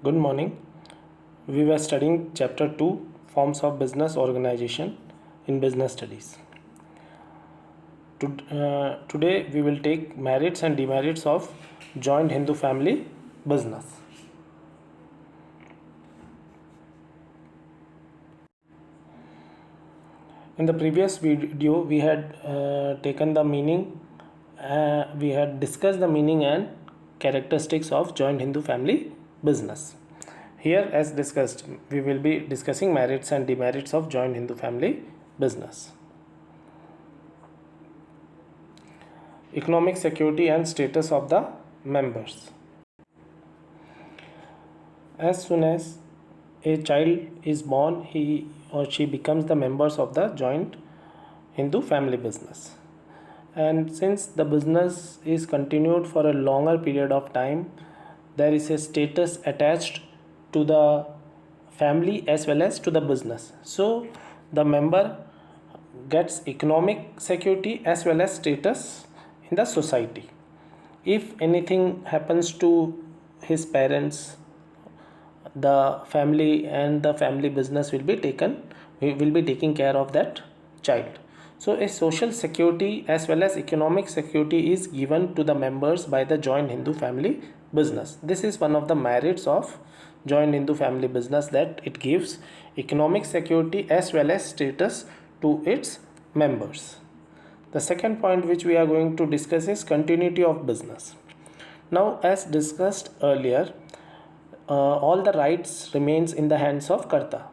Good morning. We were studying chapter 2 Forms of Business Organization in Business Studies. Today we will take merits and demerits of joint Hindu family business. In the previous video, we had taken the meaning, we had discussed the meaning and characteristics of joint Hindu family business. Here, as discussed, we will be discussing merits and demerits of joint Hindu family business. Economic security and status of the members. As soon as a child is born, he or she becomes the members of the joint Hindu family business. And since the business is continued for a longer period of time, there is a status attached to the family as well as to the business. So the member gets economic security as well as status in the society. If anything happens to his parents, the family and the family business will be taking care of that child. So a social security as well as economic security is given to the members by the joint Hindu family business. This is one of the merits of joint Hindu family business, that it gives economic security as well as status to its members. The second point which we are going to discuss is continuity of business. Now, as discussed earlier, all the rights remains in the hands of Karta.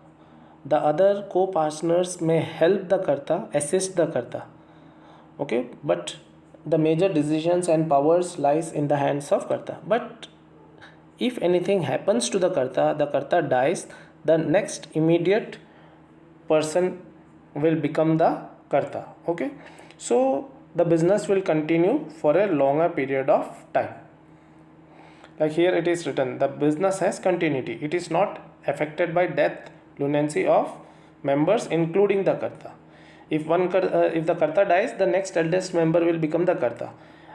The other co-partners may help the Karta, assist the Karta. Okay, but the major decisions and powers lies in the hands of Karta. But if anything happens to the Karta dies, the next immediate person will become the Karta. Okay, so the business will continue for a longer period of time. Like here it is written, the business has continuity. It is not affected by death, lunacy of members, including the Karta. If the Karta dies, the next eldest member will become the Karta,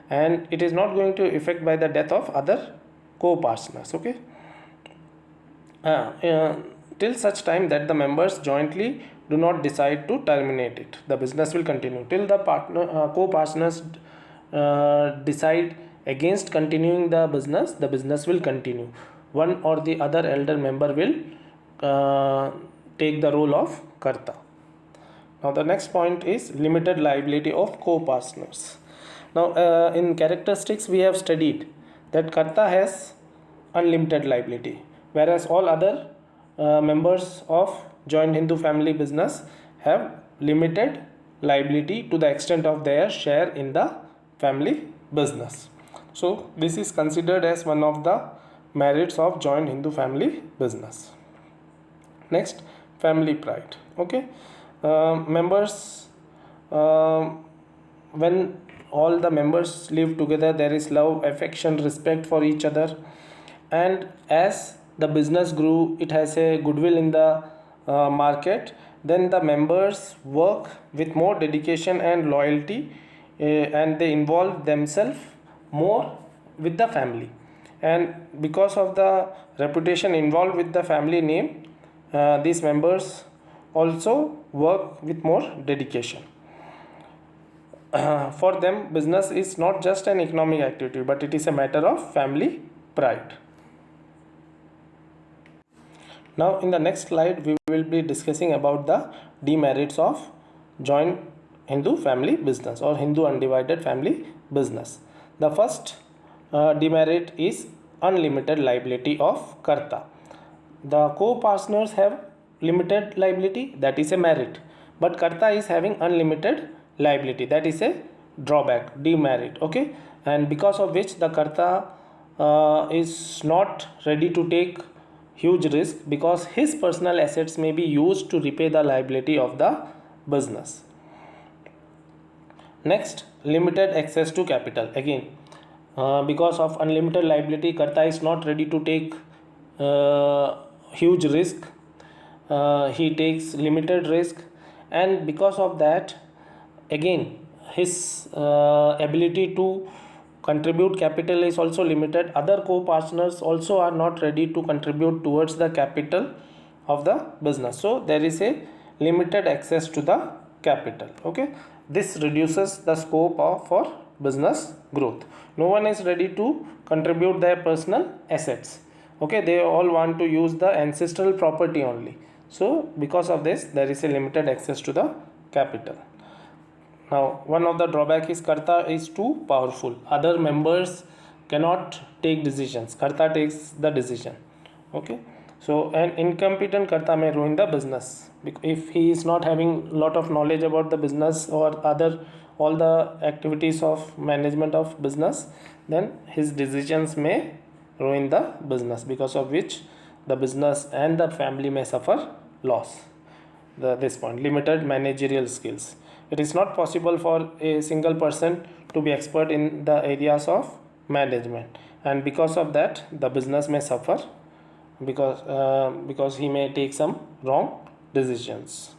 and it is not going to affect by the death of other co-partners. Okay. Till such time that the members jointly do not decide to terminate it, the business will continue. Till the co-partners decide against continuing the business will continue. One or the other elder member will take the role of Karta. Now the next point is limited liability of co-partners. Now in characteristics we have studied that Karta has unlimited liability, whereas all other members of joint Hindu family business have limited liability to the extent of their share in the family business. So this is considered as one of the merits of joint Hindu family business. Next, family pride. Okay, members, when all the members live together, there is love, affection, respect for each other, and as the business grew, it has a goodwill in the market, then the members work with more dedication and loyalty, and they involve themselves more with the family, and because of the reputation involved with the family name, these members also work with more dedication. For them, business is not just an economic activity, but it is a matter of family pride. Now in the next slide we will be discussing about the demerits of joint Hindu family business or Hindu undivided family business. The first demerit is unlimited liability of Karta. The co-partners have limited liability, that is a merit, but Karta is having unlimited liability, that is a drawback, demerit. Okay, and because of which the Karta is not ready to take huge risk, because his personal assets may be used to repay the liability of the business. Next, limited access to capital. Again, because of unlimited liability, Karta is not ready to take huge risk. He takes limited risk, and because of that, again, his ability to contribute capital is also limited. Other co-partners also are not ready to contribute towards the capital of the business, so there is a limited access to the capital. Okay, this reduces the scope for business growth. No one is ready to contribute their personal assets. Okay, they all want to use the ancestral property only. So because of this, there is a limited access to the capital. Now, one of the drawback is Karta is too powerful. Other members cannot take decisions. Karta takes the decision. Okay. So an incompetent Karta may ruin the business. If he is not having lot of knowledge about the business or other all the activities of management of business, then his decisions may ruin the business, because of which the business and the family may suffer loss. This point, limited managerial skills. It is not possible for a single person to be expert in the areas of management, and because of that the business may suffer, because he may take some wrong decisions.